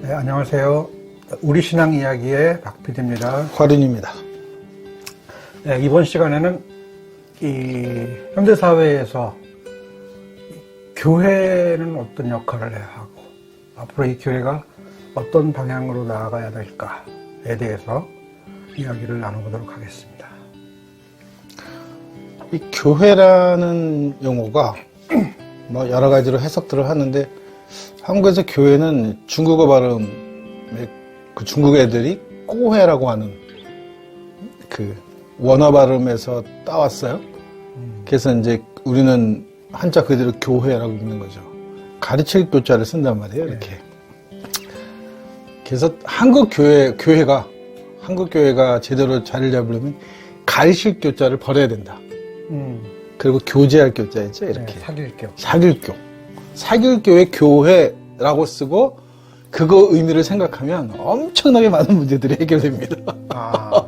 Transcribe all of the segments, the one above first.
네, 안녕하세요. 우리 신앙 이야기의 박 PD입니다. 화륜입니다. 네, 이번 시간에는 이 현대사회에서 교회는 어떤 역할을 해야 하고 앞으로 이 교회가 어떤 방향으로 나아가야 될까에 대해서 이야기를 나눠보도록 하겠습니다. 이 교회라는 용어가 뭐 여러 가지로 해석들을 하는데 한국에서 교회는 중국어 발음의 그 중국 애들이 꼬회라고 하는 그 원어 발음에서 따왔어요. 그래서 이제 우리는 한자 그대로 교회라고 읽는 거죠. 가르칠 교자를 쓴단 말이에요, 이렇게. 그래서 한국 교회가 제대로 자리를 잡으려면 가르칠 교자를 버려야 된다. 그리고 교제할 교자 있죠, 이렇게. 네, 사길교의 교회라고 쓰고 그거 의미를 생각하면 엄청나게 많은 문제들이 해결됩니다. 아,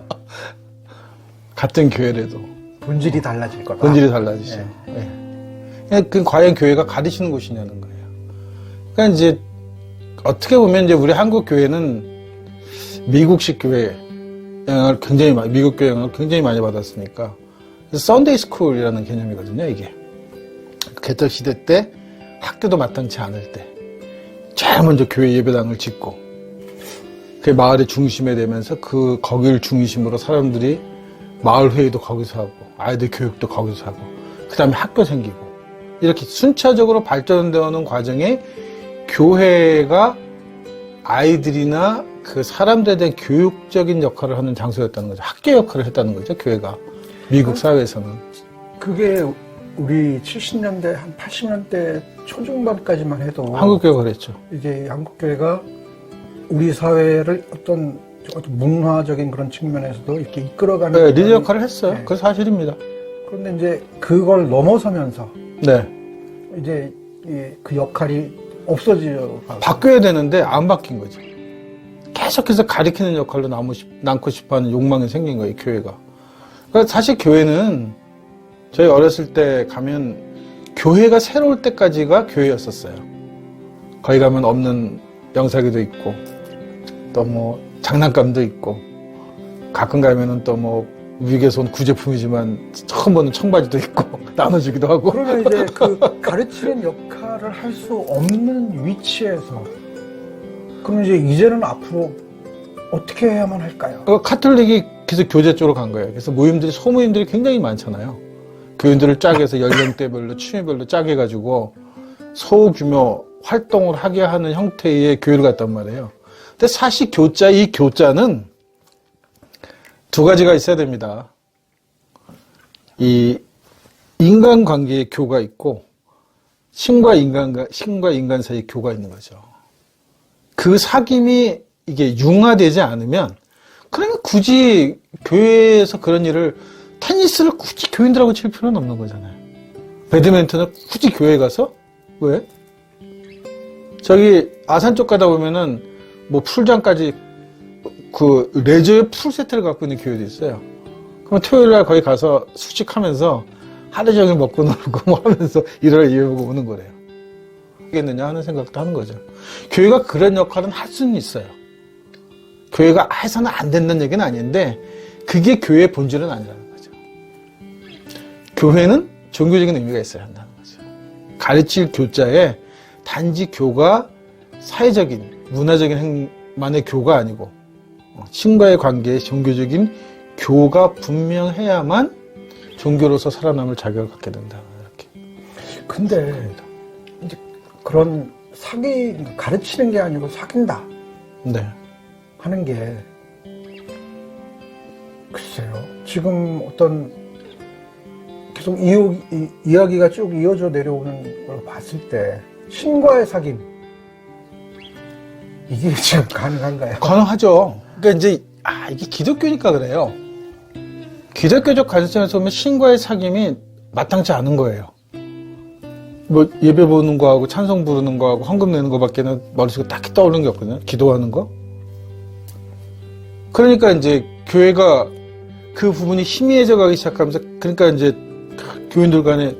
같은 교회라도 본질이 달라질 거다. 본질이 달라지죠. 그 과연 교회가 가르치는 곳이냐는 거예요. 그러니까 이제 어떻게 보면 이제 우리 한국 교회는 미국식 교회 영향을 미국 교회 영향을 굉장히 많이 받았으니까 썬데이 스쿨이라는 개념이거든요, 이게. 개척 시대 때 학교도 마땅치 않을 때 제일 먼저 교회 예배당을 짓고 그 마을의 중심에 되면서 거기를 중심으로 사람들이 마을 회의도 거기서 하고 아이들 교육도 거기서 하고 그 다음에 학교 생기고 이렇게 순차적으로 발전되어 오는 과정에 교회가 아이들이나 그 사람들에 대한 교육적인 역할을 하는 장소였다는 거죠. 학교 역할을 했다는 거죠, 교회가. 미국 사회에서는. 그게 우리 70년대, 한 80년대 초중반까지만 해도 한국교회가 그랬죠. 이게 한국교회가 우리 사회를 어떤 문화적인 그런 측면에서도 이렇게 이끌어가는 네, 리더 역할을 했어요. 네. 그거 사실입니다. 그런데 이제 그걸 넘어서면서 네. 이제 그 역할이 없어지고 바뀌어야 되는데 안 바뀐 거지. 계속해서 가리키는 역할로 남고 싶어하는 욕망이 생긴 거예요, 교회가. 그러니까 사실 교회는 저희 어렸을 때 가면 교회가 새로울 때까지가 교회였었어요. 거기 가면 없는 영사기도 있고 또 뭐 장난감도 있고 가끔 가면은 또 뭐 위에서 온 구제품이지만 처음 보는 청바지도 있고 나눠주기도 하고. 그러면 이제 그 가르치는 역할을 할 수 없는 위치에서 그럼 이제는 앞으로 어떻게 해야만 할까요? 카톨릭이 계속 교제 쪽으로 간 거예요. 그래서 소모임들이 굉장히 많잖아요. 교인들을 짜게 해서 연령대별로 취미별로 짜게 해가지고 소규모 활동을 하게 하는 형태의 교회를 갔단 말이에요. 근데 사실 이 교자는 두 가지가 있어야 됩니다. 이 인간관계의 교가 있고 신과 인간 사이의 교가 있는 거죠. 그 사귐이 이게 융화되지 않으면 그러면 굳이 교회에서 그런 일을 테니스를 굳이 교인들하고 칠 필요는 없는 거잖아요. 배드민턴을 굳이 교회에 가서? 왜? 저기 아산 쪽 가다 보면은 뭐 풀장까지 그 레저의 풀 세트를 갖고 있는 교회도 있어요. 그럼 토요일날 거기 가서 숙식하면서 하루 종일 먹고 놀고 뭐 하면서 일을 이어보고 오는 거래요. 하겠느냐 하는 생각도 하는 거죠. 교회가 그런 역할은 할 수는 있어요. 교회가 해서는 안 된다는 얘기는 아닌데 그게 교회의 본질은 아니라는 거죠. 교회는 종교적인 의미가 있어야 한다는 거죠. 가르칠 교자에 단지 교가 사회적인, 문화적인 만의 교가 아니고 신과의 관계에 종교적인 교가 분명해야만 종교로서 살아남을 자격을 갖게 된다. 이렇게. 근데 이제 그런 가르치는 게 아니고 사귄다. 네. 하는 게 글쎄요. 지금 어떤 계속 이야기가 쭉 이어져 내려오는 걸 봤을 때 신과의 사귐 이게 지금 가능한가요? 가능하죠. 그러니까 이제 이게 기독교니까 그래요. 기독교적 관점에서 보면 신과의 사귐이 마땅치 않은 거예요. 뭐 예배 보는 거하고 찬송 부르는 거하고 헌금 내는 거밖에는 머릿속에 딱히 떠오르는 게 없거든요. 기도하는 거. 그러니까 이제 교회가 그 부분이 희미해져 가기 시작하면서 그러니까 이제 교인들 간에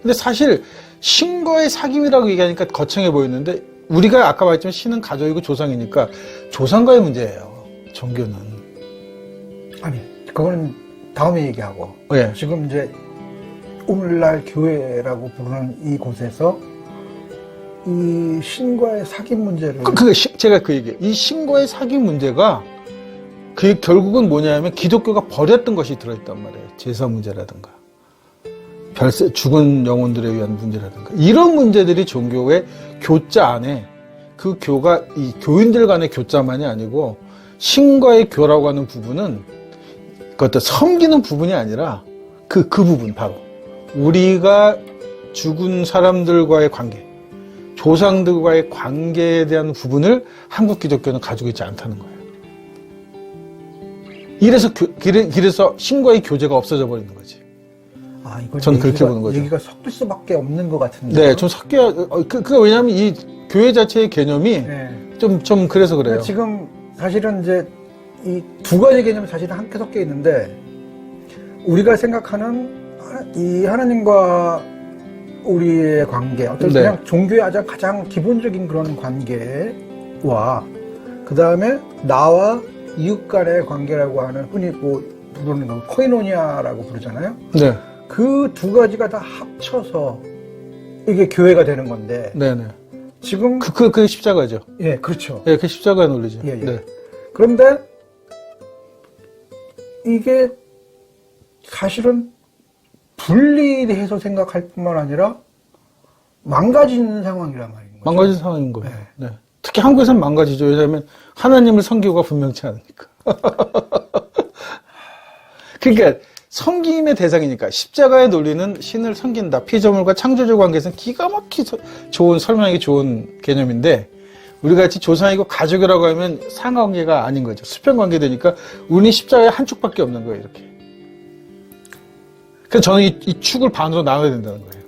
근데 사실 신과의 사귐이라고 얘기하니까 거창해 보이는데 우리가 아까 말했지만 신은 가족이고 조상이니까 조상과의 문제예요. 종교는. 아니, 그거는 다음에 얘기하고. 예. 지금 이제 오늘날 교회라고 부르는 이곳에서 이 신과의 사귐 문제를. 제가 그 얘기예요. 이 신과의 사귐 문제가 그 결국은 뭐냐면 기독교가 버렸던 것이 들어있단 말이에요. 제사 문제라든가. 죽은 영혼들에 위한 문제라든가. 이런 문제들이 종교의 교자 안에 그 교가 이 교인들 간의 교자만이 아니고 신과의 교라고 하는 부분은 그것도 섬기는 부분이 아니라 그 부분 바로 우리가 죽은 사람들과의 관계, 조상들과의 관계에 대한 부분을 한국 기독교는 가지고 있지 않다는 거예요. 이래서 신과의 교제가 없어져 버리는 거지. 아, 이건 저는 그렇게 보는 거죠. 얘기가 섞일 수밖에 없는 것 같은데. 네, 좀 섞여야, 왜냐면 이 교회 자체의 개념이 네. 좀 그래서 그래요. 지금 사실은 이제 이 두 가지 개념이 사실은 함께 섞여 있는데, 우리가 생각하는 이 하나님과 우리의 관계, 어떤 네. 그냥 종교의 가장 기본적인 그런 관계와, 그 다음에 나와 이웃 간의 관계라고 하는 흔히 부르는 거 코이노니아라고 부르잖아요. 네. 그 두 가지가 다 합쳐서 이게 교회가 되는 건데. 네네. 지금. 그 십자가죠. 예, 그렇죠. 예, 그 십자가의 논리죠. 예, 예. 네. 그런데 이게 사실은 분리해서 생각할 뿐만 아니라 망가진 상황이란 말인 거죠. 망가진 상황인 거예요. 네. 네. 특히 한국에서는 망가지죠. 왜냐하면 하나님을 섬기고가 분명치 않으니까. 그러니까 섬김의 대상이니까 십자가의 논리는 신을 섬긴다. 피조물과 창조주 관계에서는 기가 막히게 좋은 설명하기 좋은 개념인데 우리 같이 조상이고 가족이라고 하면 상관관계가 아닌 거죠. 수평관계 되니까 우리는 십자가의 한 축밖에 없는 거예요. 이렇게. 그래서 저는 이 축을 반으로 나눠야 된다는 거예요.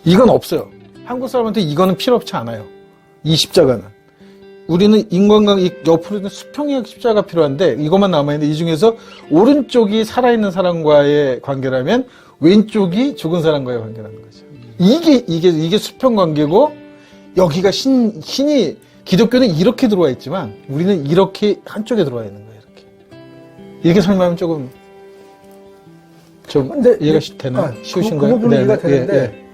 이건 없어요. 한국 사람한테 이거는 필요 없지 않아요. 이 십자가는. 우리는 인간관계, 옆으로 있는 수평의 십자가가 필요한데 이것만 남아있는데 이 중에서 오른쪽이 살아있는 사람과의 관계라면 왼쪽이 죽은 사람과의 관계라는 거죠. 이게 수평관계고 여기가 신이 기독교는 이렇게 들어와 있지만 우리는 이렇게 한쪽에 들어와 있는 거예요. 이렇게 설명하면 조금 좀 이해가 되나? 쉬우신가요? 그 부분은 이해가 되는데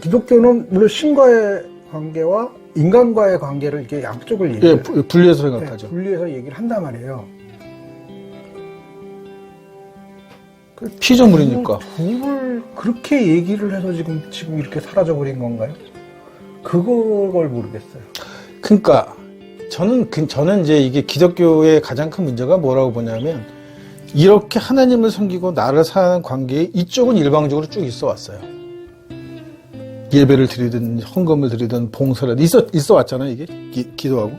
기독교는 물론 신과의 관계와 인간과의 관계를 이렇게 양쪽을 얘기해요. 예, 분리해서 생각하죠. 네, 분리해서 얘기를 한단 말이에요. 피조물이니까. 둘을 그렇게 얘기를 해서 지금 이렇게 사라져버린 건가요? 그걸 모르겠어요. 그러니까 저는 이제 이게 기독교의 가장 큰 문제가 뭐라고 보냐면 이렇게 하나님을 섬기고 나를 사는 관계에 이쪽은 일방적으로 쭉 있어 왔어요. 예배를 드리든 헌금을 드리든 봉사를 있어 왔잖아요. 이게 기도하고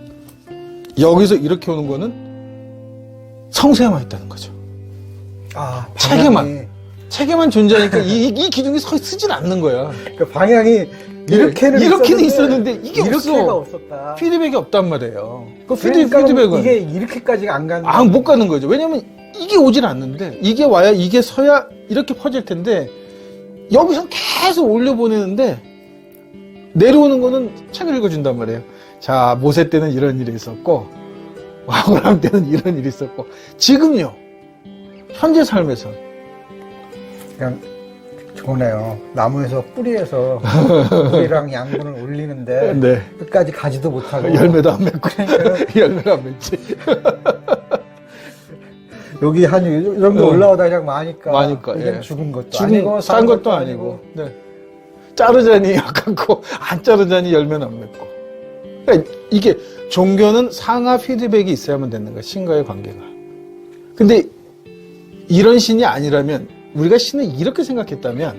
여기서 이렇게 오는 거는 성세만 있다는 거죠. 아, 체계만 존재하니까 이 기둥이 쓰질 않는 거야. 그 방향이 이렇게는 있었는데 이게 이렇게가 없어. 없었다. 피드백이 없단 말이에요. 그 그러니까 피드백은 이게 이렇게까지 안 가는. 못 가는 거죠. 왜냐면 이게 오질 않는데 이게 와야 이게 서야 이렇게 퍼질 텐데 여기서 계속 올려보내는데 내려오는 거는 책을 읽어준단 말이에요. 자, 모세 때는 이런 일이 있었고 아브라함 때는 이런 일이 있었고 지금요. 현재 삶에서 그냥 좋네요. 나무에서 뿌리에서 뿌리랑 양분을 올리는데 네. 끝까지 가지도 못하고 열매도 안 맺고 열매도 안 맺지. 여기 한 이 정도 올라오다 그냥 마니까 그냥 예. 죽은 것도 아니고 싼 것도 아니고 네. 자르자니 아깝고 안 자르자니 열매는 안 맺고. 그러니까 이게 종교는 상하 피드백이 있어야만 되는 거야. 신과의 관계가. 근데 이런 신이 아니라면 우리가 신을 이렇게 생각했다면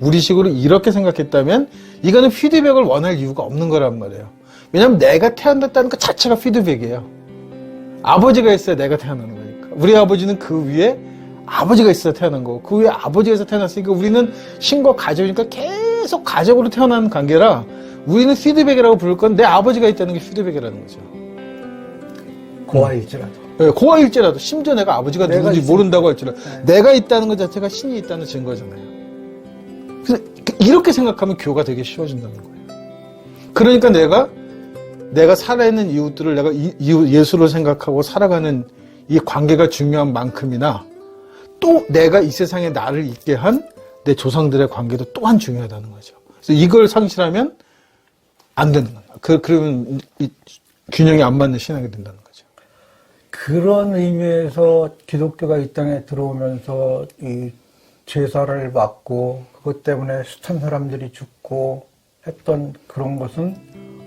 우리식으로 이렇게 생각했다면 이거는 피드백을 원할 이유가 없는 거란 말이에요. 왜냐하면 내가 태어났다는 것 자체가 피드백이에요. 아버지가 있어야 내가 태어나는 거니까. 우리 아버지는 그 위에 아버지가 있어야 태어난 거고 그 위에 아버지가 있어야 태어났으니까 우리는 신과 가족이니까 계속 가족으로 태어난 관계라 우리는 피드백이라고 부를 건 내 아버지가 있다는 게 피드백이라는 거죠. 고아일지라도. 네, 고아일지라도 심지어 내가 아버지가 누군지 모른다고 할지라도 내가 있다는 것 자체가 신이 있다는 증거잖아요. 그래서 이렇게 생각하면 교가 되게 쉬워진다는 거예요. 그러니까 내가 내가 살아있는 이웃들을 내가 이웃 예수로 생각하고 살아가는 이 관계가 중요한 만큼이나 또 내가 이 세상에 나를 있게 한 내 조상들의 관계도 또한 중요하다는 거죠. 그래서 이걸 상실하면 안 되는 거예요. 그러면 이 균형이 안 맞는 신앙이 된다는 거죠. 그런 의미에서 기독교가 이 땅에 들어오면서 이 제사를 받고 그것 때문에 숱한 사람들이 죽고 했던 그런 것은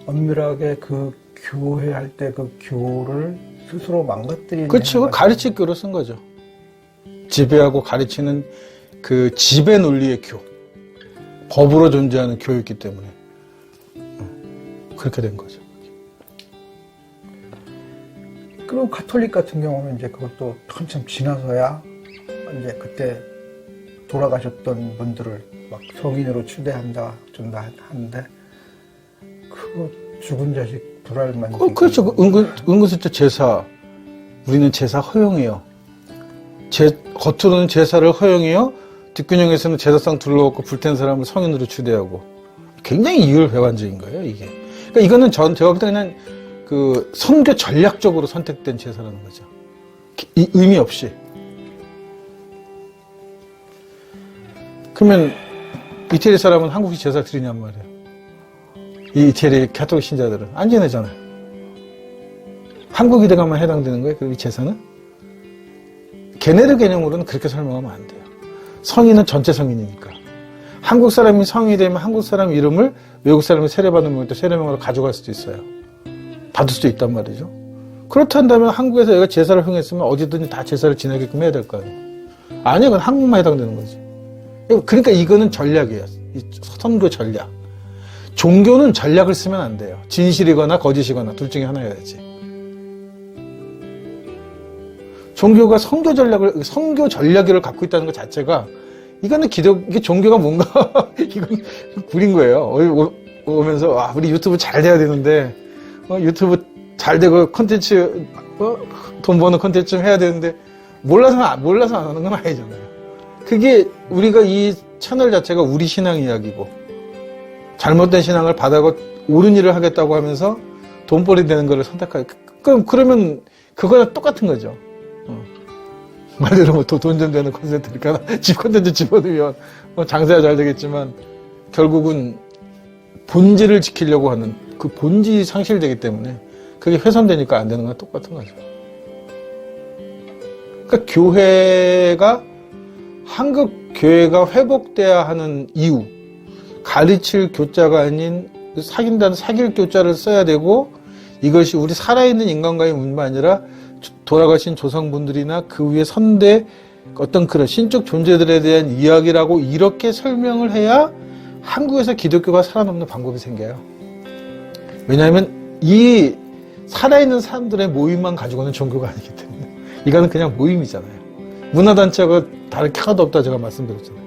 엄밀하게 그 교회할 때 그 교를 스스로 망가뜨리는. 그렇죠. 가르칠 교로 쓴 거죠. 지배하고 가르치는 그 지배 논리의 교. 법으로 존재하는 교였기 때문에 그렇게 된 거죠. 그리고 가톨릭 같은 경우는 이제 그것도 한참 지나서야 이제 그때 돌아가셨던 분들을 막 성인으로 추대한다, 준다 하는데 그거 죽은 자식 불알 만지기. 그렇죠. 은근슬쩍 제사, 우리는 제사 허용해요. 겉으로는 제사를 허용해요. 뒷균형에서는 제사상 둘러놓고 불태운 사람을 성인으로 추대하고. 굉장히 이율배반적인 거예요, 이게. 그러니까 이거는 제가 볼 때 그냥 그 선교 전략적으로 선택된 제사라는 거죠. 의미 없이. 그러면 이태리 사람은 한국식 제사 드리냔 말이에요. 이 이태리 가톨릭 신자들은 안 지내잖아요. 한국 이대가만 해당되는 거예요, 그 제사는? 걔네들 개념으로는 그렇게 설명하면 안 돼요. 성인은 전체 성인이니까. 한국 사람이 성인이 되면 한국 사람 이름을 외국 사람이 세례받으면 또 세례명으로 가져갈 수도 있어요. 받을 수도 있단 말이죠. 그렇다면 한국에서 얘가 제사를 흥했으면 어디든지 다 제사를 지내게끔 해야 될 거 아니에요. 아니요, 그건 한국만 해당되는 거지. 그러니까 이거는 전략이에요. 선교 전략. 종교는 전략을 쓰면 안 돼요. 진실이거나 거짓이거나 둘 중에 하나여야지. 종교가 선교 전략을 갖고 있다는 것 자체가 이거는 이게 종교가 뭔가 이건 구린 거예요. 오면서 우리 유튜브 잘 돼야 되는데 유튜브 잘 되고 콘텐츠 돈 버는 콘텐츠 좀 해야 되는데 몰라서 안 하는 건 아니잖아요. 그게 우리가 이 채널 자체가 우리 신앙 이야기고 잘못된 신앙을 받아고 옳은 일을 하겠다고 하면서 돈벌이 되는 거를 선택하게 그러면 그거랑 똑같은 거죠. 말대로 뭐 돈 좀 되는 콘텐츠니까 집 콘텐츠 집어넣으면 장사가 잘 되겠지만 결국은 본질을 지키려고 하는 그 본질이 상실되기 때문에 그게 훼손되니까 안 되는 건 똑같은 거죠. 그러니까 교회가 한국 교회가 회복돼야 하는 이유, 가르칠 교자가 아닌 사귄다는 사귈 교자를 써야 되고 이것이 우리 살아있는 인간과의 문제가 아니라 돌아가신 조상분들이나 그 위에 선대 어떤 그런 신적 존재들에 대한 이야기라고 이렇게 설명을 해야 한국에서 기독교가 살아남는 방법이 생겨요. 왜냐하면 이 살아있는 사람들의 모임만 가지고는 종교가 아니기 때문에 이거는 그냥 모임이잖아요. 문화단체가 다를 게 하나도 없다 제가 말씀드렸잖아요.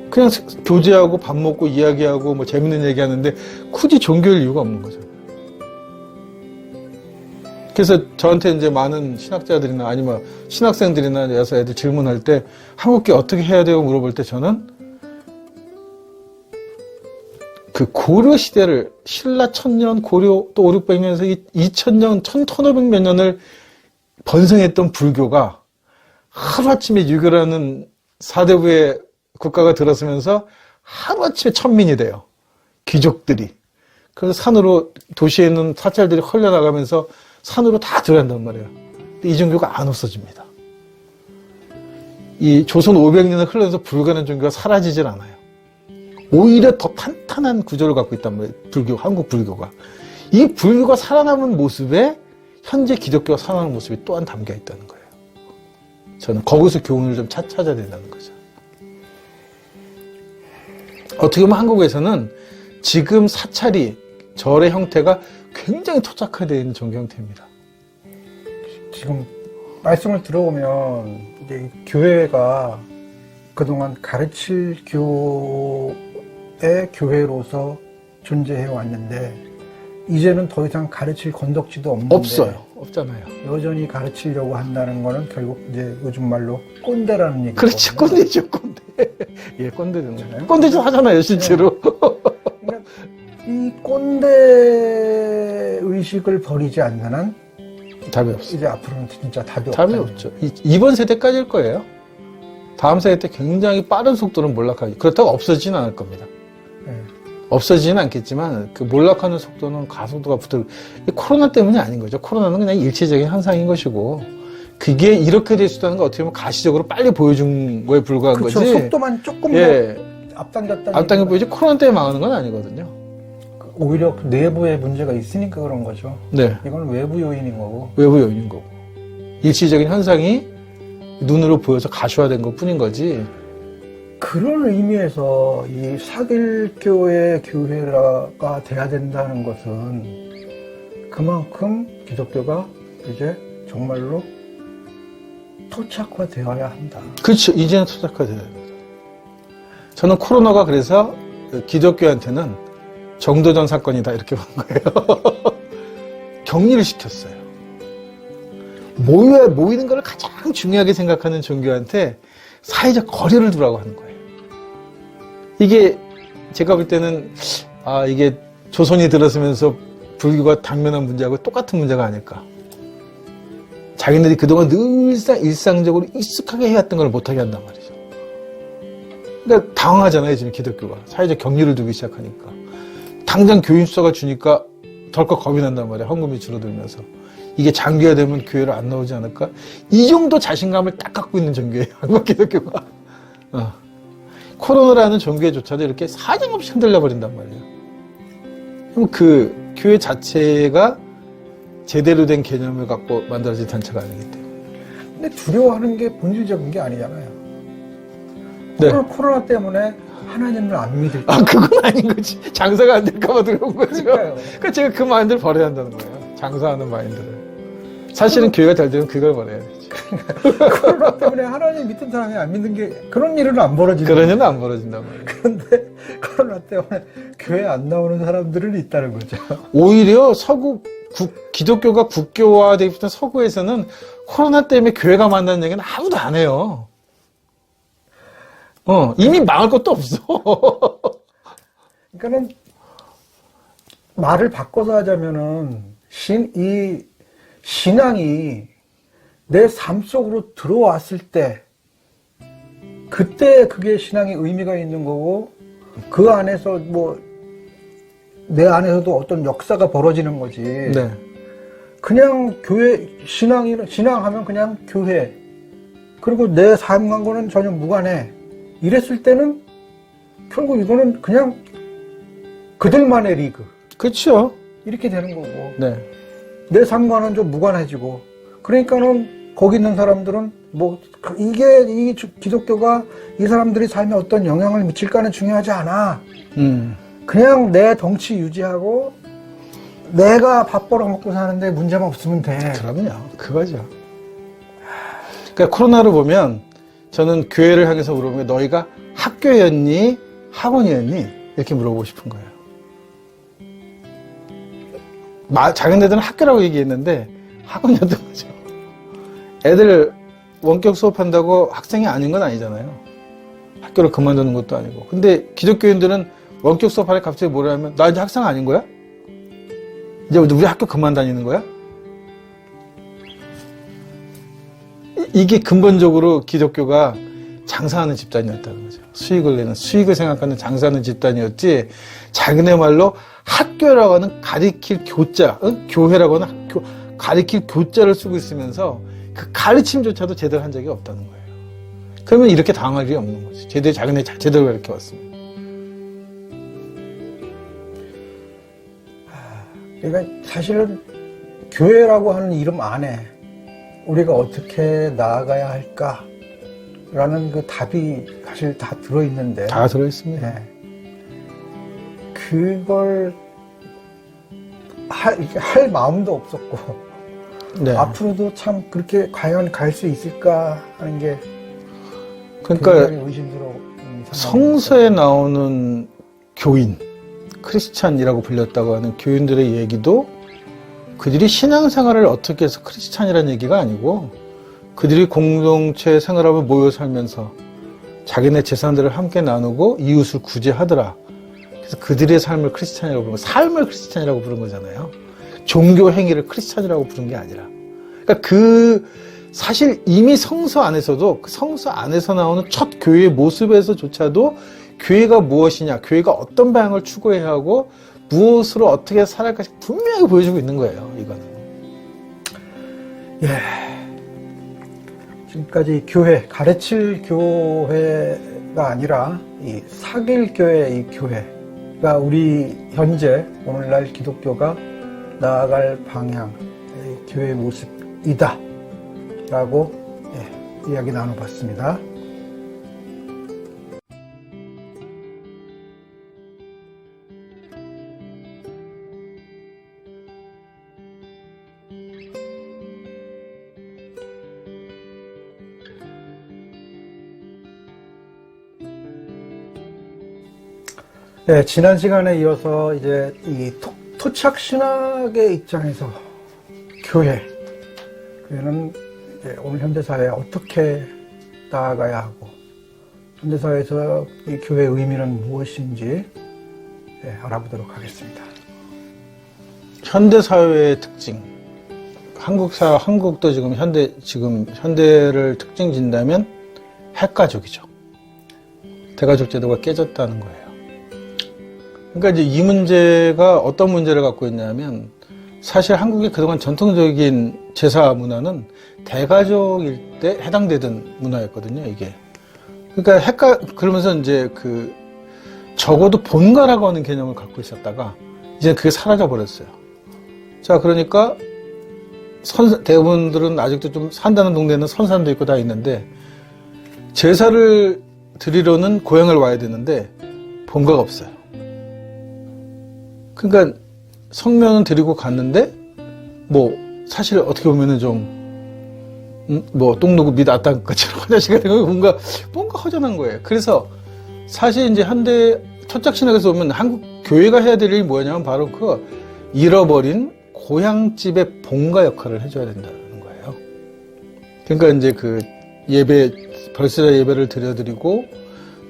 그냥 교제하고 밥 먹고 이야기하고 뭐 재밌는 얘기하는데 굳이 종교일 이유가 없는 거죠. 그래서 저한테 이제 많은 신학자들이나 아니면 신학생들이나 여서 애들 질문할 때 한국계 어떻게 해야 돼요? 물어볼 때 저는 그 고려 시대를 신라 1000년, 고려 또 5, 600년에서 2000년, 1500몇 년을 번성했던 불교가 하루아침에 유교라는 사대부의 국가가 들어서면서 하루아침에 천민이 돼요. 귀족들이. 그래서 산으로 도시에 있는 사찰들이 헐려나가면서 산으로 다 들어간단 말이에요. 근데 이 종교가 안 없어집니다. 이 조선 500년을 흘러서 불가는 종교가 사라지질 않아요. 오히려 더 탄탄한 구조를 갖고 있단 말이에요. 한국 불교가. 이 불교가 살아남은 모습에 현재 기독교가 살아남은 모습이 또한 담겨 있다는 거예요. 저는 거기서 교훈을 좀 찾아야 된다는 거죠. 어떻게 보면 한국에서는 지금 사찰이 절의 형태가 굉장히 토착화되어 있는 종교 형태입니다. 지금 말씀을 들어보면 이제 교회가 그동안 가르칠 교의 교회로서 존재해 왔는데 이제는 더 이상 가르칠 건덕지도 없는데 없어요. 없잖아요. 여전히 가르치려고 한다는 거는 결국 이제 요즘 말로 꼰대라는 얘기죠. 그렇지, 꼰대죠, 꼰대. 예, 꼰대는 거예요. 꼰대 좀 하잖아요, 실제로. 그러니까 이 꼰대 의식을 버리지 않는 한 답이 없어. 이제 앞으로는 진짜 답이 답이 없다. 없죠. 이번 세대까지일 거예요. 다음 세대 때 굉장히 빠른 속도로 몰락하기. 그렇다고 없어지진 않을 겁니다. 네. 없어지진 않겠지만 그 몰락하는 속도는 가속도가 붙어. 코로나 때문이 아닌 거죠. 코로나는 그냥 일시적인 현상인 것이고 그게 이렇게 될 수 있다는 건 어떻게 보면 가시적으로 빨리 보여준 거에 불과한 그렇죠. 거지. 속도만 조금 더 예, 앞당겼다는 앞당겨 보이지 코로나 때문에 망하는 건 아니거든요. 오히려 그 내부에 문제가 있으니까 그런 거죠. 네, 이건 외부 요인인 거고. 외부 요인인 거고 일시적인 현상이 눈으로 보여서 가시화된 것 뿐인 거지. 그런 의미에서 이 사길교의 교회가 돼야 된다는 것은 그만큼 기독교가 이제 정말로 토착화되어야 한다. 그렇죠. 이제는 토착화돼야 됩니다. 저는 코로나가 그래서 기독교한테는 정도전 사건이다 이렇게 본 거예요. 격리를 시켰어요. 모이는 걸 가장 중요하게 생각하는 종교한테 사회적 거리를 두라고 하는 거예요. 이게 제가 볼 때는 이게 조선이 들어서면서 불교가 당면한 문제하고 똑같은 문제가 아닐까. 자기네들이 그동안 늘상 일상적으로 익숙하게 해왔던 걸 못하게 한단 말이죠. 그러니까 당황하잖아요, 지금 기독교가. 사회적 격리를 두기 시작하니까. 당장 교인 수가 주니까 덜컥 겁이 난단 말이에요. 헌금이 줄어들면서. 이게 장기화 되면 교회를 안 나오지 않을까? 이 정도 자신감을 딱 갖고 있는 종교예요, 한국 기독교가. 코로나라는 종교조차도 이렇게 사정없이 흔들려 버린단 말이에요. 그럼 그 교회 자체가 제대로 된 개념을 갖고 만들어진 단체가 아니기 때문에. 근데 두려워하는 게 본질적인 게 아니잖아요. 네. 코로나 때문에 하나님을 안 믿을 때. 그건 아닌 거지. 장사가 안 될까봐 두려운 거죠. 그러니까요. 그러니까 제가 그 마인드를 버려야 한다는 거예요. 장사하는 마인드를. 사실은 교회가 잘 되면 그걸 버려야 되지. 코로나 때문에 하나님 믿던 사람이 안 믿는 게 그런 일은 안 벌어지는 그런 일은 안 벌어진단 말이에요. 그런데 코로나 때문에 교회 안 나오는 사람들은 있다는 거죠. 오히려 기독교가 국교화되기 전 서구에서는 코로나 때문에 교회가 만나는 얘기는 아무도 안 해요. 이미 망할 것도 없어. 그러니까는 말을 바꿔서 하자면은 이 신앙이 내 삶 속으로 들어왔을 때 그때 그게 신앙의 의미가 있는 거고 그 안에서 내 안에서도 어떤 역사가 벌어지는 거지. 네. 그냥 교회 신앙하면 그냥 교회 그리고 내 삶과는 전혀 무관해. 이랬을 때는 결국 이거는 그냥 그들만의 리그. 그렇죠. 이렇게 되는 거고. 네. 내 삶과는 좀 무관해지고. 그러니까는 거기 있는 사람들은 이 기독교가 이 사람들이 삶에 어떤 영향을 미칠까는 중요하지 않아. 그냥 내 덩치 유지하고 내가 밥 벌어먹고 사는데 문제만 없으면 돼. 그럼요. 그거죠. 그러니까 코로나를 보면 저는 교회를 향해서 물어보면 너희가 학교였니? 학원이었니? 이렇게 물어보고 싶은 거예요. 자기네들은 학교라고 얘기했는데 학원이었던 거죠. 애들 원격 수업한다고 학생이 아닌 건 아니잖아요. 학교를 그만두는 것도 아니고. 근데 기독교인들은 원격 수업하래 갑자기 뭐라 하면 나 이제 학생 아닌 거야? 이제 우리 학교 그만 다니는 거야? 이게 근본적으로 기독교가 장사하는 집단이었다는 거죠. 수익을 생각하는 장사하는 집단이었지, 자기네 말로 학교라고 하는 가리킬 교자, 교회라고 하는 가리킬 교자를 쓰고 있으면서 그 가르침조차도 제대로 한 적이 없다는 거예요. 그러면 이렇게 당할 일이 없는 거지. 자기네 제대로 가르쳐 왔으면. 그러니까 사실은 교회라고 하는 이름 안에 우리가 어떻게 나아가야 할까라는 그 답이 사실 다 들어있는데. 다 들어있습니다. 네. 그걸 할 마음도 없었고. 네. 앞으로도 참 그렇게 과연 갈 수 있을까 하는 게 그러니까 굉장히 의심스러운 성서에 나오는 교인, 크리스찬이라고 불렸다고 하는 교인들의 얘기도 그들이 신앙생활을 어떻게 해서 크리스찬이라는 얘기가 아니고 그들이 공동체 생활하며 모여 살면서 자기네 재산들을 함께 나누고 이웃을 구제하더라. 그래서 그들의 삶을 크리스찬이라고 부르는 삶을 크리스찬이라고 부른 거잖아요. 종교 행위를 크리스찬이라고 부른 게 아니라. 그러니까 사실 이미 성서 안에서도 그 성서 안에서 나오는 첫 교회의 모습에서조차도 교회가 무엇이냐, 교회가 어떤 방향을 추구해야 하고 무엇으로 어떻게 살아갈까 분명히 보여주고 있는 거예요, 이거는. 예. 지금까지 교회, 가르칠 교회가 아니라 이 사귈 교회, 이 교회가 우리 현재 오늘날 기독교가 나아갈 방향, 교회의 모습이다 라고 이야기 나눠봤습니다. 네, 지난 시간에 이어서 이제 이 토착 신학의 입장에서 교회는 이제 오늘 현대 사회에 어떻게 나아가야 하고 현대 사회에서 이 교회의 의미는 무엇인지 알아보도록 하겠습니다. 현대 사회의 특징, 한국도 지금 현대를 특징 진다면 핵가족이죠. 대가족 제도가 깨졌다는 거예요. 그러니까 이제 이 문제가 어떤 문제를 갖고 있냐면 사실 한국의 그동안 전통적인 제사 문화는 대가족일 때 해당되던 문화였거든요, 이게. 그러니까 그러면서 이제 적어도 본가라고 하는 개념을 갖고 있었다가 이제 그게 사라져 버렸어요. 자, 그러니까 대부분들은 아직도 좀 산다는 동네는 선산도 있고 다 있는데 제사를 드리러는 고향을 와야 되는데 본가가 없어요. 그러니까 성명은 드리고 갔는데 사실 어떻게 보면은 좀 똥누구 밑 아따것처럼 화장실 같은 거 뭔가 허전한 거예요. 그래서 사실 이제 현대 토착신학에서 보면 한국 교회가 해야 될 일이 뭐냐면 바로 잃어버린 고향집의 본가 역할을 해줘야 된다는 거예요. 그러니까 이제 벌써 예배를 드려드리고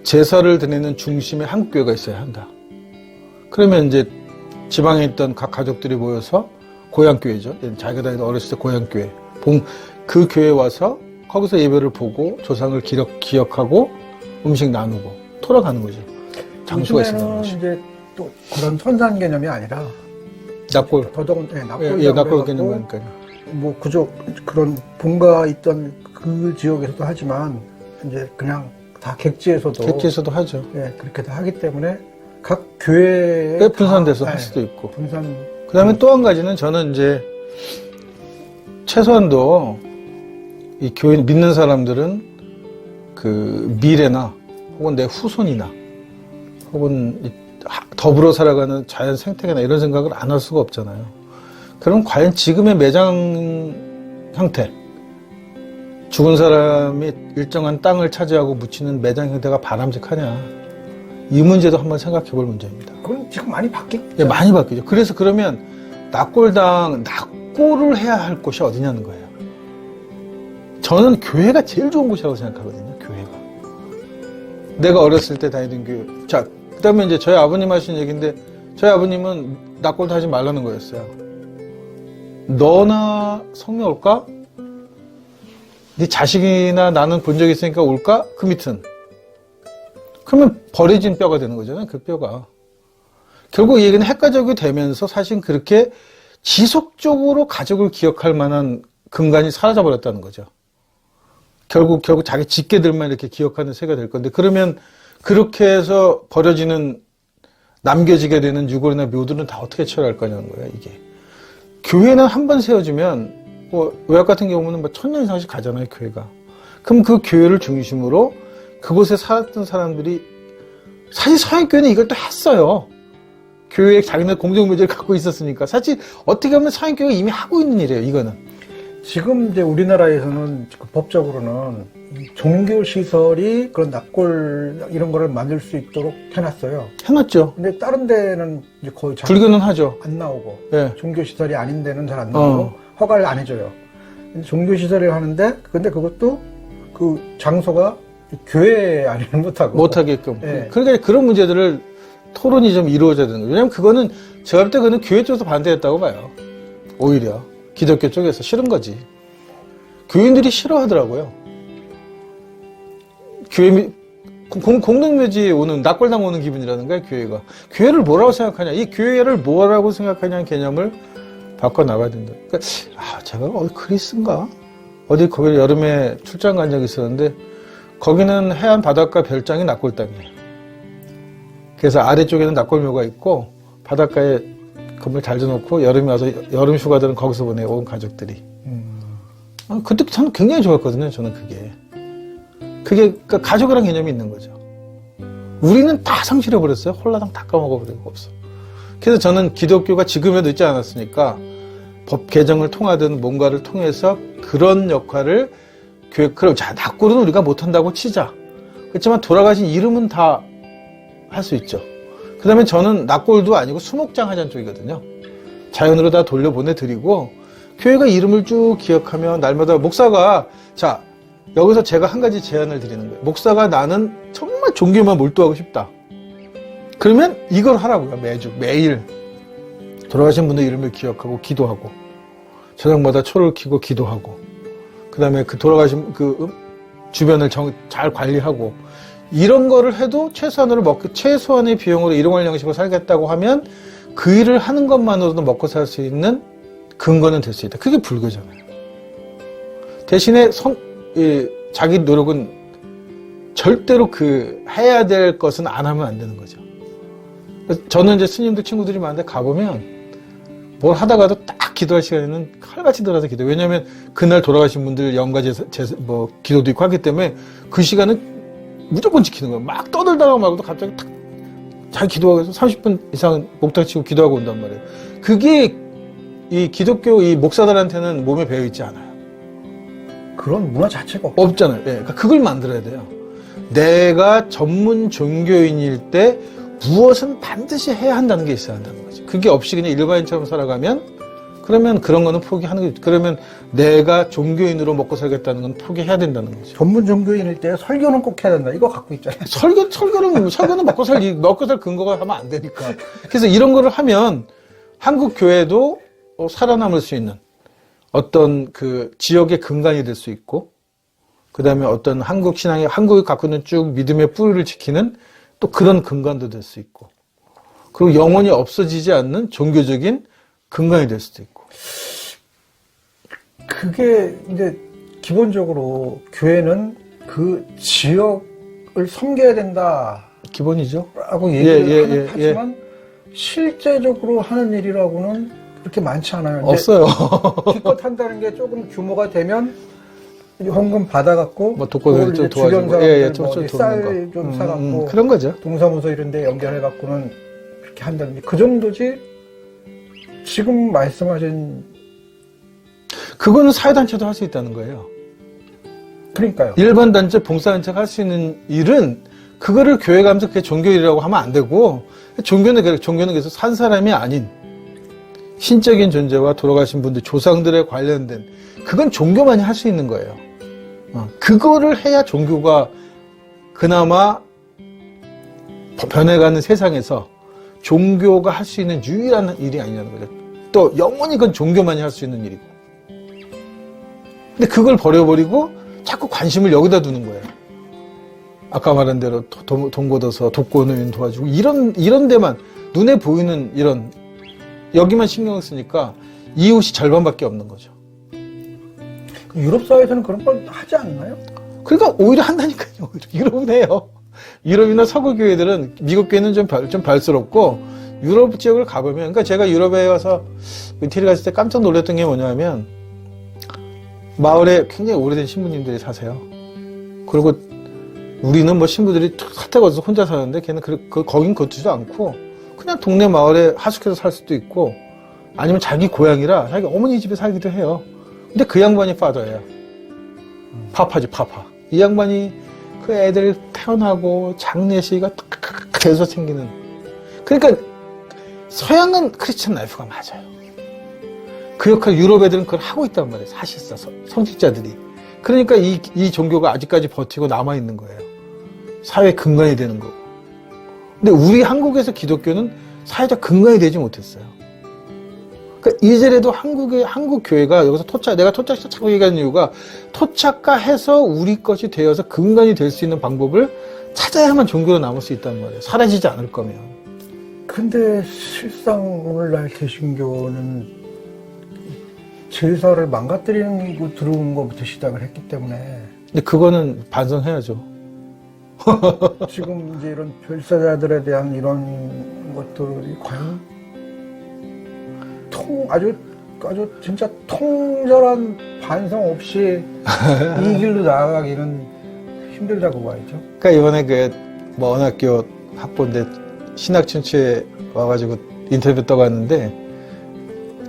제사를 드리는 중심에 한국 교회가 있어야 한다. 그러면 이제 지방에 있던 각 가족들이 모여서 고향교회죠. 자기가 다니던 어렸을 때 고향교회. 그 교회에 와서 거기서 예배를 보고 조상을 기억하고 음식 나누고 돌아가는 거죠. 장수가 있었다는 거죠. 이제 또 그런 선산 개념이 아니라 납골. 납골 개념이니까요. 그런 본가 있던 그 지역에서도 하지만 이제 그냥 다 객지에서도 하죠. 그렇게 다 하기 때문에 각 교회에 분산돼서 할 수도 있고. 그다음에 또 한 가지는 저는 이제 최소한도 이 교회 믿는 사람들은 미래나 혹은 내 후손이나 혹은 더불어 살아가는 자연 생태계나 이런 생각을 안 할 수가 없잖아요. 그럼 과연 지금의 매장 형태, 죽은 사람이 일정한 땅을 차지하고 묻히는 매장 형태가 바람직하냐? 이 문제도 한번 생각해 볼 문제입니다. 그건 지금 많이 바뀌죠. 많이 바뀌죠. 그래서 그러면 납골을 해야 할 곳이 어디냐는 거예요. 저는 교회가 제일 좋은 곳이라고 생각하거든요. 교회가. 내가 어렸을 때 다니던 교회. 자, 그 다음에 이제 저희 아버님 하신 얘기인데 저희 아버님은 납골도 하지 말라는 거였어요. 너나 성령 올까? 네 자식이나 나는 본 적 있으니까 올까? 그 밑은. 그러면 버려진 뼈가 되는 거잖아요. 그 뼈가. 결국 이 얘기는 핵가족이 되면서 사실 그렇게 지속적으로 가족을 기억할 만한 근간이 사라져버렸다는 거죠. 결국 자기 직계들만 이렇게 기억하는 세가 될 건데 그러면 그렇게 해서 버려지는 남겨지게 되는 유골이나 묘들은 다 어떻게 처리할 거냐는 거예요. 이게. 교회는 한 번 세워지면 외학 같은 경우는 1000년 이상씩 가잖아요. 교회가. 그럼 그 교회를 중심으로 그곳에 살았던 사람들이 사실 서양교회는 이걸 또 했어요. 교회에 자기네 공동묘지를 갖고 있었으니까 사실 어떻게 보면 서양교회가 이미 하고 있는 일이에요. 이거는 지금 이제 우리나라에서는 법적으로는 종교 시설이 그런 납골 이런 거를 만들 수 있도록 해놨어요. 해놨죠. 근데 다른 데는 이제 거의 불교는 하죠. 안 나오고 종교 시설이 아닌 데는 잘 안 나오고 허가를 안 해줘요. 종교 시설을 하는데 근데 그것도 그 장소가 교회 아니면 못하게끔. 그러니까 그런 문제들을 토론이 좀 이루어져야 되는 거예요. 왜냐면 그거는 제가 볼 때 그거는 교회 쪽에서 반대했다고 봐요. 오히려 기독교 쪽에서 싫은 거지. 교인들이 싫어하더라고요. 공동묘지에 오는 낙골당 오는 기분이라는 거야. 교회가 교회를 뭐라고 생각하냐, 이 교회를 뭐라고 생각하냐는 개념을 바꿔 나가야 된다. 그러니까 제가 어디 그리스인가 어디 거기 여름에 출장 간 적이 있었는데 거기는 해안 바닷가 별장이 낙골당이에요. 그래서 아래쪽에는 낙골묘가 있고 바닷가에 건물 잘 지어놓고 여름에 와서 여름 휴가들은 거기서 보내요. 온 가족들이. 그때 저는 굉장히 좋았거든요. 저는 그게 그러니까 가족이란 개념이 있는 거죠. 우리는 다 상실해버렸어요. 홀라당 다 까먹어버리고 없어. 그래서 저는 기독교가 지금에도 있지 않았으니까 법 개정을 통하든 뭔가를 통해서 그런 역할을 그럼 자, 낙골은 우리가 못한다고 치자. 그렇지만 돌아가신 이름은 다 할 수 있죠. 그 다음에 저는 낙골도 아니고 수목장 하자는 쪽이거든요. 자연으로 다 돌려보내드리고 교회가 이름을 쭉 기억하며 날마다 목사가 자 여기서 제가 한 가지 제안을 드리는 거예요. 목사가 나는 정말 종교만 몰두하고 싶다. 그러면 이걸 하라고요. 매일 돌아가신 분들 이름을 기억하고 기도하고 저녁마다 초를 켜고 기도하고 그 다음에 그 돌아가신 주변을 잘 관리하고 이런 거를 해도 최소한의 비용으로 일용할 양식으로 살겠다고 하면 그 일을 하는 것만으로도 먹고 살 수 있는 근거는 될 수 있다. 그게 불교잖아요. 대신에 자기 노력은 절대로 해야 될 것은 안 하면 안 되는 거죠. 저는 이제 스님들 친구들이 많은데 가보면 뭘 하다가도 딱 기도할 시간에는 칼같이 들어가서 기도. 왜냐하면 그날 돌아가신 분들 영가 기도도 있고 하기 때문에 그 시간은 무조건 지키는 거예요. 막 떠들다가 말고도 갑자기 탁 자기 기도하고 해서 30분 이상 목탁 치고 기도하고 온단 말이에요. 그게 이 기독교 이 목사들한테는 몸에 배어 있지 않아요. 그런 문화 자체가 없잖아요. 예, 그러니까 그걸 만들어야 돼요. 내가 전문 종교인일 때 무엇은 반드시 해야 한다는 게 있어야 한다는 거죠. 그게 없이 그냥 일반인처럼 살아가면 그러면 그런 거는 포기하는 거죠. 그러면 내가 종교인으로 먹고 살겠다는 건 포기해야 된다는 거죠. 전문 종교인일 때 설교는 꼭 해야 된다. 이거 갖고 있잖아요. 설교는 먹고 살 근거가 하면 안 되니까. 그래서 이런 거를 하면 한국 교회도 살아남을 수 있는 어떤 그 지역의 근간이 될 수 있고, 그 다음에 어떤 한국 신앙이, 한국이 갖고 있는 쭉 믿음의 뿌리를 지키는 또 그런 근간도 될 수 있고, 그리고 영원히 없어지지 않는 종교적인 근간이 될 수도 있고. 그게 이제 기본적으로 교회는 그 지역을 섬겨야 된다. 기본이죠. 라고 얘기를 하지만 실제적으로 하는 일이라고는 그렇게 많지 않아요. 없어요. 기껏 한다는 게 조금 규모가 되면 헌금 받아갖고 뭐 독거노인 좀 주변 도와주고, 사람들 쌀 좀 사갖고 그런 거죠. 동사무소 이런데 연결해갖고는 그렇게 한다는 게 그 정도지. 지금 말씀하신 그거는 사회단체도 할 수 있다는 거예요. 그러니까요. 일반 단체, 봉사단체가 할 수 있는 일은 그거를 교회 가면서 그게 종교일이라고 하면 안 되고, 종교는 그래서 산 사람이 아닌 신적인 존재와 돌아가신 분들, 조상들에 관련된, 그건 종교만이 할 수 있는 거예요. 그거를 해야 종교가 그나마 변해가는 세상에서 종교가 할 수 있는 유일한 일이 아니냐는 거죠. 또 영원히 그건 종교만이 할 수 있는 일이고. 근데 그걸 버려버리고 자꾸 관심을 여기다 두는 거예요. 아까 말한 대로 돈 걷어서 독거노인 도와주고 이런 데만 눈에 보이는 이런 여기만 신경을 쓰니까 이웃이 절반밖에 없는 거죠. 유럽 사회에서는 그런 걸 하지 않나요? 그러니까 오히려 한다니까요. 유럽은 해요. 유럽이나 서구 교회들은 미국 교회는 좀 발스럽고 유럽 지역을 가보면, 그러니까 제가 유럽에 와서 이태리 갔을 때 깜짝 놀랐던 게 뭐냐면 마을에 굉장히 오래된 신부님들이 사세요. 그리고 우리는 뭐 신부들이 사택 어디서 혼자 사는데 걔는 거긴 걷지도 않고 그냥 동네 마을에 하숙해서 살 수도 있고 아니면 자기 고향이라 자기 어머니 집에 살기도 해요. 근데 그 양반이 파더예요. 파파지, 파파. 이 양반이 그 애들 태어나고 장례식이 계속 생기는. 그러니까 서양은 크리스천 라이프가 맞아요. 그 역할 유럽 애들은 그걸 하고 있단 말이에요. 사실상 성직자들이. 그러니까 이 종교가 아직까지 버티고 남아있는 거예요. 사회 근간이 되는 거고. 근데 우리 한국에서 기독교는 사회적 근간이 되지 못했어요. 그러니까 이제라도 한국 교회가 여기서 내가 토착자 자꾸 얘기하는 이유가 토착화해서 우리 것이 되어서 근간이 될 수 있는 방법을 찾아야만 종교로 남을 수 있단 말이에요. 사라지지 않을 거면. 근데 실상 오늘날 개신교는 제사를 망가뜨리고 들어온 것부터 시작을 했기 때문에. 근데 그거는 반성해야죠. 지금 이제 이런 별사자들에 대한 이런 것들이 과연 아주 진짜 통절한 반성 없이 이 길로 나아가기는 힘들다고 봐야죠. 그러니까 이번에 뭐 어느 학교 학부인데 신학춘추에 와가지고 인터뷰 떠갔는데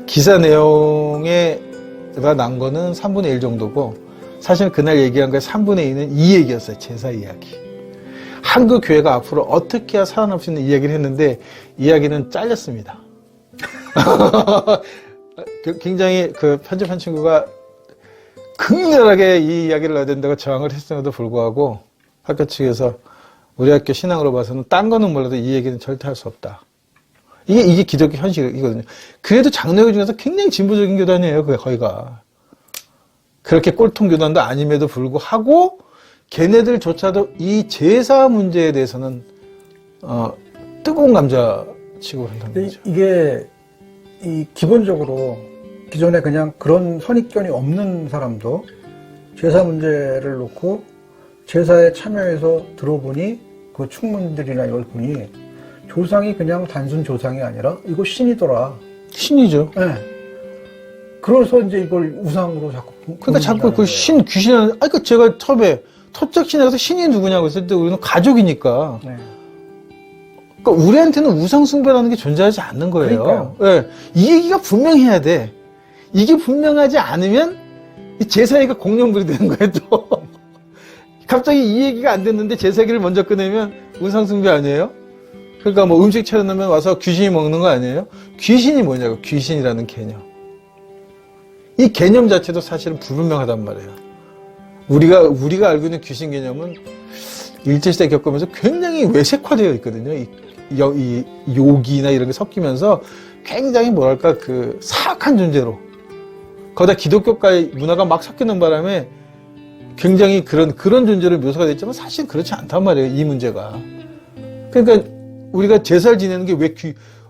기사 내용에가 난 거는 3분의 1 정도고 사실 그날 얘기한 거에 3분의 2는 이 얘기였어요. 제사 이야기. 한국 교회가 앞으로 어떻게 해야 살아남을 수 있는 이야기를 했는데 이야기는 잘렸습니다. 굉장히 그 편집한 친구가 극렬하게 이 이야기를 넣어야 된다고 저항을 했음에도 불구하고 학교 측에서 우리 학교 신앙으로 봐서는 딴 거는 몰라도 이 얘기는 절대 할 수 없다. 이게 기독교 현실이거든요. 그래도 장로교 중에서 굉장히 진보적인 교단이에요. 거기가. 그렇게 꼴통 교단도 아님에도 불구하고 걔네들조차도 이 제사 문제에 대해서는 뜨거운 감자 치고 한다는 거죠. 이게 기본적으로 기존에 그냥 그런 선입견이 없는 사람도 제사 문제를 놓고 제사에 참여해서 들어보니 그 충문들이나 이걸 보니 조상이 그냥 단순 조상이 아니라 이거 신이더라. 신이죠. 네. 그래서 이제 이걸 우상으로 자꾸. 그러니까 자꾸 그 귀신을, 그러니까 제가 처음에 토착신에 가서 신이 누구냐고 했을 때 우리는 가족이니까. 네. 그러니까 우리한테는 우상숭배라는 게 존재하지 않는 거예요. 네. 이 얘기가 분명해야 돼. 이게 분명하지 않으면 이 제사회가 공룡불이 되는 거예요, 또. 갑자기 이 얘기가 안 됐는데 제사 얘기를 먼저 꺼내면 우상숭배 아니에요? 그러니까 뭐 음식 차려놓으면 와서 귀신이 먹는 거 아니에요? 귀신이 뭐냐고, 귀신이라는 개념. 이 개념 자체도 사실은 불분명하단 말이에요. 우리가 알고 있는 귀신 개념은 일제시대 겪으면서 굉장히 외색화되어 있거든요. 이 욕이나 이런 게 섞이면서 굉장히 뭐랄까, 그 사악한 존재로. 거기다 기독교과의 문화가 막 섞이는 바람에 굉장히 그런 존재로 묘사가 됐지만 사실 그렇지 않단 말이에요, 이 문제가. 그러니까 우리가 제사를 지내는 게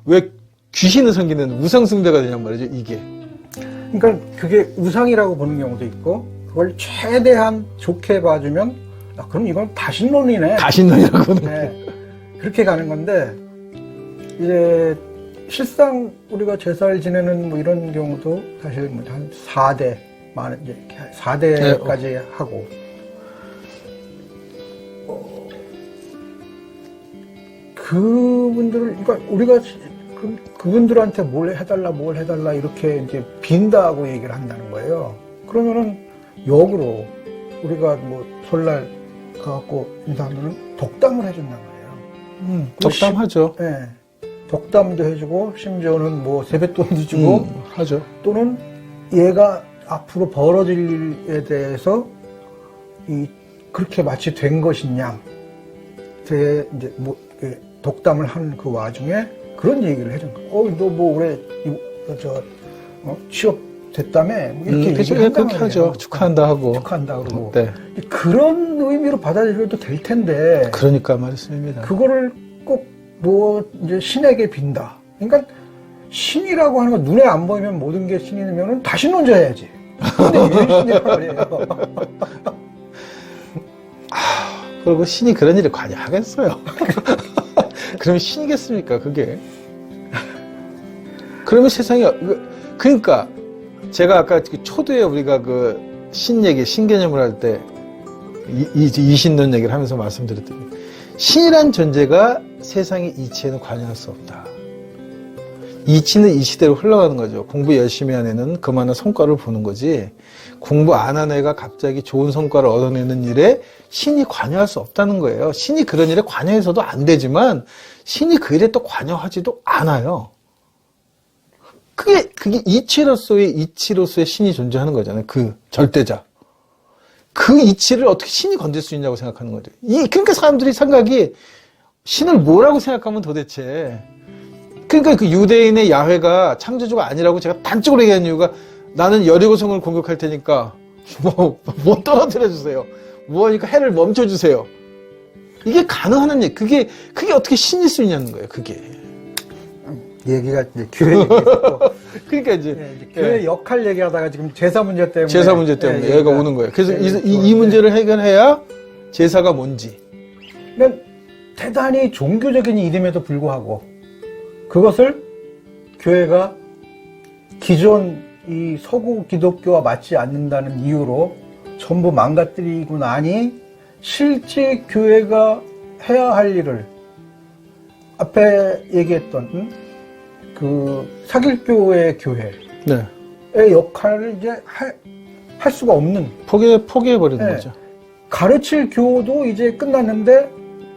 왜 귀신을 섬기는 우상숭배가 되냔 말이죠, 이게. 그러니까 그게 우상이라고 보는 경우도 있고, 그걸 최대한 좋게 봐주면, 그럼 이건 다신론이네. 다신론이라고. 네. 그렇게 가는 건데, 이제, 실상 우리가 제사를 지내는 뭐 이런 경우도 사실 뭐 한 4대, 이제 4대까지 하고, 그분들을, 그러니까 우리가 그분들한테 뭘 해달라 이렇게 이제 빈다고 얘기를 한다는 거예요. 그러면은 역으로 우리가 뭐 설날 가갖고 인사하면은 덕담을 해준단 말이에요. 덕담하죠. 네. 덕담도 해주고 심지어는 뭐 세뱃돈도 주고 하죠. 또는 얘가 앞으로 벌어질 일에 대해서 그렇게 마치 된 것이냐, 이제 뭐 덕담을 하는 그 와중에 그런 얘기를 해준 거예요. 너 뭐 올해 취업 됐다며? 뭐 이렇게 얘기를 그렇게 하죠. 축하한다 하고. 축하한다 그러고. 네. 그런 의미로 받아들여도 될 텐데. 그러니까 말씀입니다. 그거를 꼭 뭐 이제 신에게 빈다. 그러니까 신이라고 하는 건 눈에 안 보이면 모든 게 신이면은 다시 논져야지. 근데 왜 신이란 말이에요? 그리고 신이 그런 일에 관여하겠어요. 그러면 신이겠습니까, 그게? 그러면 세상에, 그러니까, 제가 아까 초두에 우리가 그 신 얘기, 신 개념을 할 때, 이신론 얘기를 하면서 말씀드렸더니, 신이란 존재가 세상의 이치에는 관여할 수 없다. 이치는 이 시대로 흘러가는 거죠. 공부 열심히 한 애는 그만한 성과를 보는 거지, 공부 안 한 애가 갑자기 좋은 성과를 얻어내는 일에 신이 관여할 수 없다는 거예요. 신이 그런 일에 관여해서도 안 되지만 신이 그 일에 또 관여하지도 않아요. 그게 이치로서의 신이 존재하는 거잖아요. 그 절대자. 그 이치를 어떻게 신이 건들 수 있냐고 생각하는 거죠. 그러니까 사람들이 생각이 신을 뭐라고 생각하면 도대체 그러니까 그 유대인의 야훼가 창조주가 아니라고 제가 단적으로 얘기한 이유가 나는 여리고성을 공격할 테니까 뭐 떨어뜨려 주세요. 뭐하니까 해를 멈춰 주세요. 이게 가능한 얘기. 그게 어떻게 신일 수 있냐는 거예요. 그게. 얘기가 이제 교회 얘기했고. 그러니까 이제 교회 역할 얘기하다가 지금 제사 문제 때문에. 제사 문제 때문에 예, 얘가 오는 거예요. 그래서 이 문제를 해결해야 제사가 뭔지. 그러니까 대단히 종교적인 이름에도 불구하고 그것을 교회가 기존 이 서구 기독교와 맞지 않는다는 이유로 전부 망가뜨리고 나니 실제 교회가 해야 할 일을 앞에 얘기했던 그 사길교회 교회의 네. 역할을 이제 할 수가 없는 포기해버리는 네. 거죠. 가르칠 교도 이제 끝났는데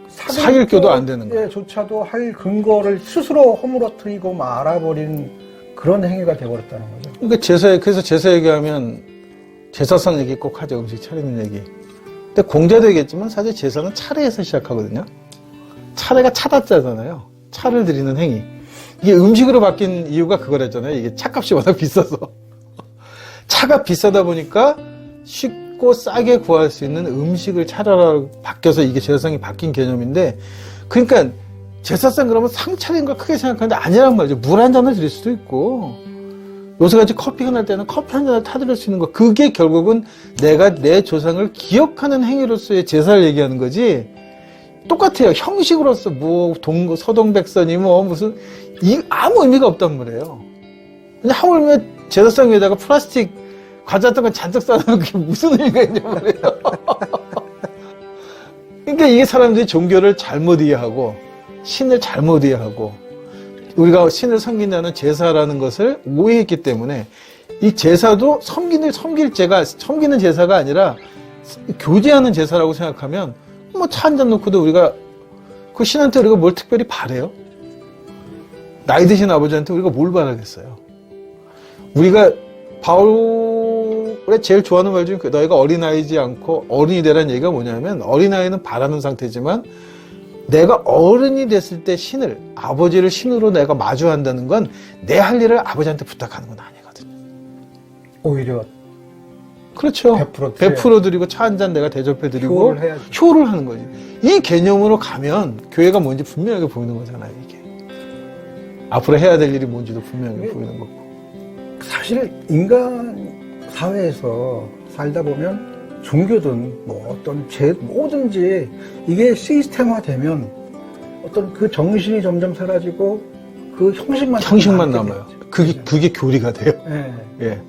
사길교도 안 되는 거예요. 조차도 할 근거를 스스로 허물어뜨리고 말아버린 그런 행위가 되어버렸다는 거죠. 그러니까 그래서 제사 얘기하면 제사상 얘기 꼭 하죠. 음식 차리는 얘기. 근데 공자도 얘기했지만 사실 제사는 차례에서 시작하거든요. 차례가 차다자잖아요. 차를 드리는 행위. 이게 음식으로 바뀐 이유가 그거랬잖아요. 이게 차값이 워낙 비싸서. 차가 비싸다 보니까 쉽고 싸게 구할 수 있는 음식을 차려라 바뀌어서 이게 제사상이 바뀐 개념인데, 그러니까 제사상 그러면 상 차린 걸 크게 생각하는데 아니란 말이죠. 물 한 잔을 드릴 수도 있고, 요새같이 커피가 날 때는 커피 한 잔을 타드릴 수 있는 거. 그게 결국은 내가 내 조상을 기억하는 행위로서의 제사를 얘기하는 거지. 똑같아요. 형식으로서 뭐 서동백선이 뭐 무슨 아무 의미가 없단 말이에요. 근데 하물며 제사상 위에다가 플라스틱 과자 같은 거 잔뜩 싸놓은 게 무슨 의미가 있냐 말이에요. 그러니까 이게 사람들이 종교를 잘못 이해하고 신을 잘못 이해하고 우리가 신을 섬긴다는 제사라는 것을 오해했기 때문에 이 제사도 섬기는 제사가 아니라 교제하는 제사라고 생각하면 뭐 차 한 잔 놓고도 우리가 그 신한테 우리가 뭘 특별히 바래요? 나이 드신 아버지한테 우리가 뭘 바라겠어요? 우리가 바울의 제일 좋아하는 말 중에 너희가 어린아이지 않고 어른이 되라는 얘기가 뭐냐면 어린아이는 바라는 상태지만 내가 어른이 됐을 때 아버지를 신으로 내가 마주한다는 건 내 할 일을 아버지한테 부탁하는 건 아니거든요. 오히려 그렇죠. 베풀어 드리고 차 한 잔 내가 대접해 드리고 효를 하는 거지. 이 개념으로 가면 교회가 뭔지 분명하게 보이는 거잖아요, 이게. 앞으로 해야 될 일이 뭔지도 분명하게 보이는 거고. 사실 인간 사회에서 살다 보면 종교든 뭐 어떤 뭐든지 이게 시스템화되면 어떤 그 정신이 점점 사라지고 그 형식만 남아요. 그게 교리가 돼요. 네. 예.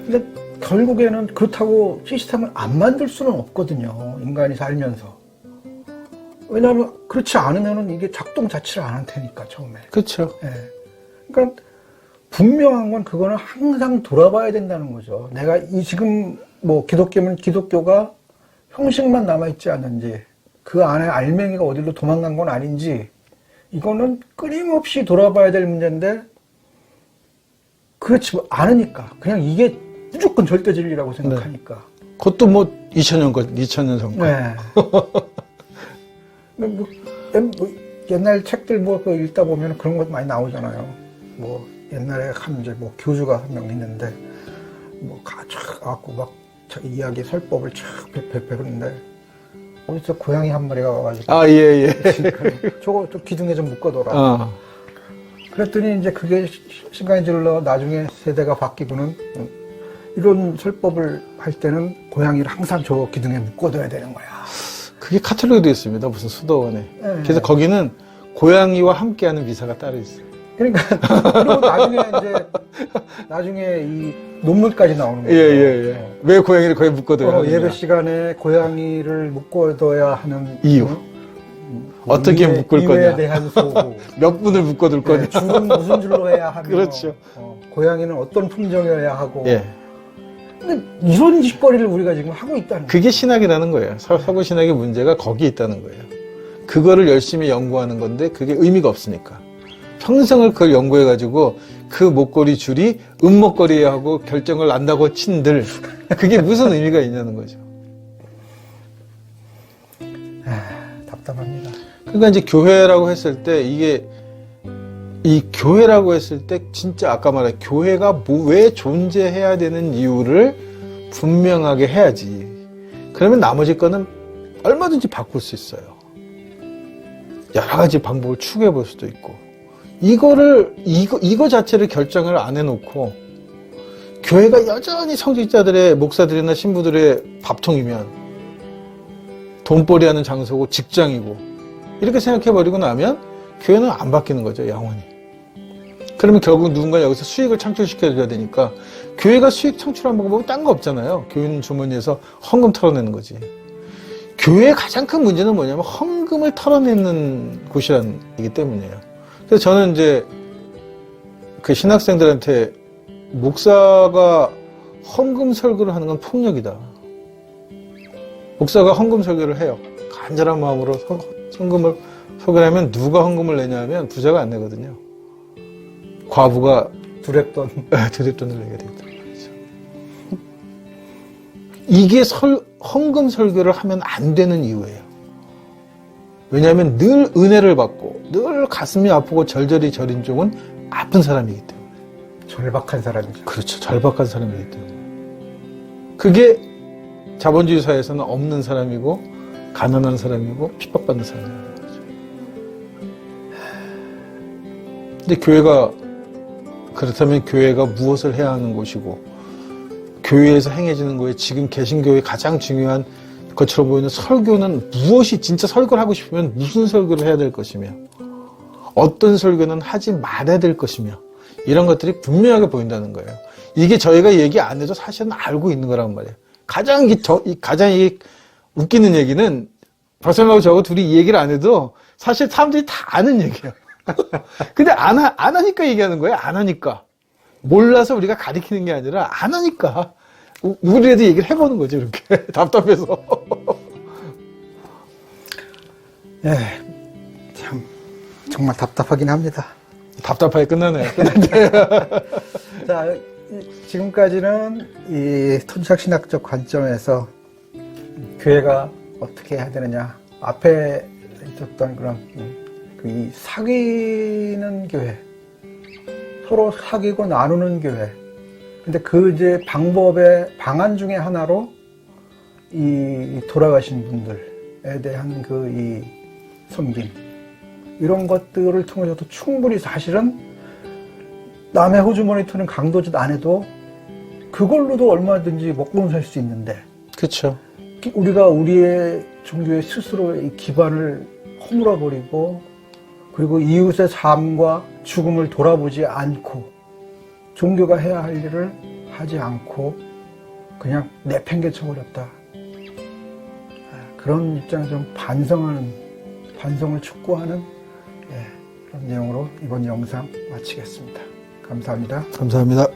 근데 결국에는 그렇다고 시스템을 안 만들 수는 없거든요. 인간이 살면서. 왜냐하면 그렇지 않으면은 이게 작동 자체를 안 할 테니까 처음에. 그렇죠. 예. 그러니까 분명한 건 그거는 항상 돌아봐야 된다는 거죠. 내가 지금 뭐 기독교면 기독교가 형식만 남아있지 않는지 그 안에 알맹이가 어디로 도망간 건 아닌지 이거는 끊임없이 돌아봐야 될 문제인데 그렇지 않으니까 그냥 이게 무조건 절대 진리라고 생각하니까. 네. 그것도 뭐 2000년 전거. 네. 뭐 옛날 책들 뭐 읽다 보면 그런 것 많이 나오잖아요. 뭐 옛날에 이제 뭐 교주가 한 명 있는데 뭐 쫙 갖고 막 이야기 설법을 쫙 베푸는데 어디서 고양이 한 마리가 와가지고 예. 저거 좀 기둥에 좀 묶어둬라. 그랬더니 이제 그게 시간이 질러 나중에 세대가 바뀌고는 이런 설법을 할 때는 고양이를 항상 저 기둥에 묶어둬야 되는 거야. 그게 카톨릭에도 있습니다. 무슨 수도원에. 네. 그래서 거기는 고양이와 함께하는 미사가 따로 있어요. 그러니까 그리고 나중에 이 논문까지 나오는 거예요. 예. 왜 고양이를 거기 묶어둬야 하느냐. 예배 시간에 고양이를 묶어둬야 하는 이유. 어떻게 묶을 거냐. 이유에 대한 소고. 몇 분을 묶어둘 거냐. 줄은 무슨 줄로 해야 하며. 그렇죠. 고양이는 어떤 품종이어야 하고. 예. 근데 이런 짓거리를 우리가 지금 하고 있다는 거예요. 그게 신학이라는 거예요. 서구 신학의 문제가 거기 있다는 거예요. 그거를 열심히 연구하는 건데 그게 의미가 없으니까. 평생을 그걸 연구해가지고 그 목걸이 줄이 은목걸이에 하고 결정을 난다고 친들 그게 무슨 의미가 있냐는 거죠. 답답합니다. 그러니까 이제 교회라고 했을 때 이게 이 교회라고 했을 때 진짜 아까 말한 교회가 왜 존재해야 되는 이유를 분명하게 해야지. 그러면 나머지 거는 얼마든지 바꿀 수 있어요. 여러 가지 방법을 추구해 볼 수도 있고. 이거 자체를 결정을 안 해놓고 교회가 여전히 성직자들의 목사들이나 신부들의 밥통이면 돈벌이 하는 장소고 직장이고 이렇게 생각해버리고 나면 교회는 안 바뀌는 거죠, 영원히. 그러면 결국 누군가 여기서 수익을 창출시켜줘야 되니까 교회가 수익 창출한 방법은 딴 거 없잖아요. 교인 주머니에서 헌금 털어내는 거지. 교회의 가장 큰 문제는 뭐냐면 헌금을 털어내는 곳이기 때문이에요. 그래서 저는 이제 그 신학생들한테 목사가 헌금 설교를 하는 건 폭력이다. 목사가 헌금 설교를 해요. 간절한 마음으로 헌금을 설교하면 누가 헌금을 내냐면 부자가 안 내거든요. 과부가 두랩돈을 내게 되겠다 말이죠. 이게 헌금 설교를 하면 안 되는 이유예요. 왜냐하면 늘 은혜를 받고 늘 가슴이 아프고 절절히 저린 쪽은 아픈 사람이기 때문에. 절박한 사람이죠. 그렇죠. 절박한 사람이기 때문에. 그게 자본주의 사회에서는 없는 사람이고 가난한 사람이고 핍박받는 사람이라는 거죠. 근데 교회가 그렇다면 교회가 무엇을 해야 하는 곳이고 교회에서 행해지는 거에 지금 개신교의 가장 중요한 것처럼 보이는 설교는 무엇이 진짜 설교를 하고 싶으면 무슨 설교를 해야 될 것이며 어떤 설교는 하지 말아야 될 것이며 이런 것들이 분명하게 보인다는 거예요. 이게 저희가 얘기 안 해도 사실은 알고 있는 거란 말이에요. 가장 웃기는 얘기는 박사님하고 저하고 둘이 이 얘기를 안 해도 사실 사람들이 다 아는 얘기예요. 근데 안 하니까 얘기하는 거예요. 안 하니까. 몰라서 우리가 가리키는 게 아니라 안 하니까. 우리라도 얘기를 해보는 거죠. 이렇게. 답답해서. 예, 참 정말 답답하긴 합니다. 답답하게 끝나네요. 자, 지금까지는 이 토착 신학적 관점에서 교회가 어떻게 해야 되느냐, 앞에 있었던 그런 이 사귀는 교회, 서로 사귀고 나누는 교회. 근데 그 이제 방법의 방안 중에 하나로 이 돌아가신 분들에 대한 그 이 섬김, 이런 것들을 통해서도 충분히 사실은 남의 호주 모니터는 강도짓 안 해도 그걸로도 얼마든지 먹고는 살 수 있는데, 그렇죠. 우리가 우리의 종교의 스스로의 기반을 허물어버리고 그리고 이웃의 삶과 죽음을 돌아보지 않고 종교가 해야 할 일을 하지 않고 그냥 내팽개쳐버렸다. 그런 입장에서 좀 반성을 촉구하는 그런 내용으로 이번 영상 마치겠습니다. 감사합니다. 감사합니다.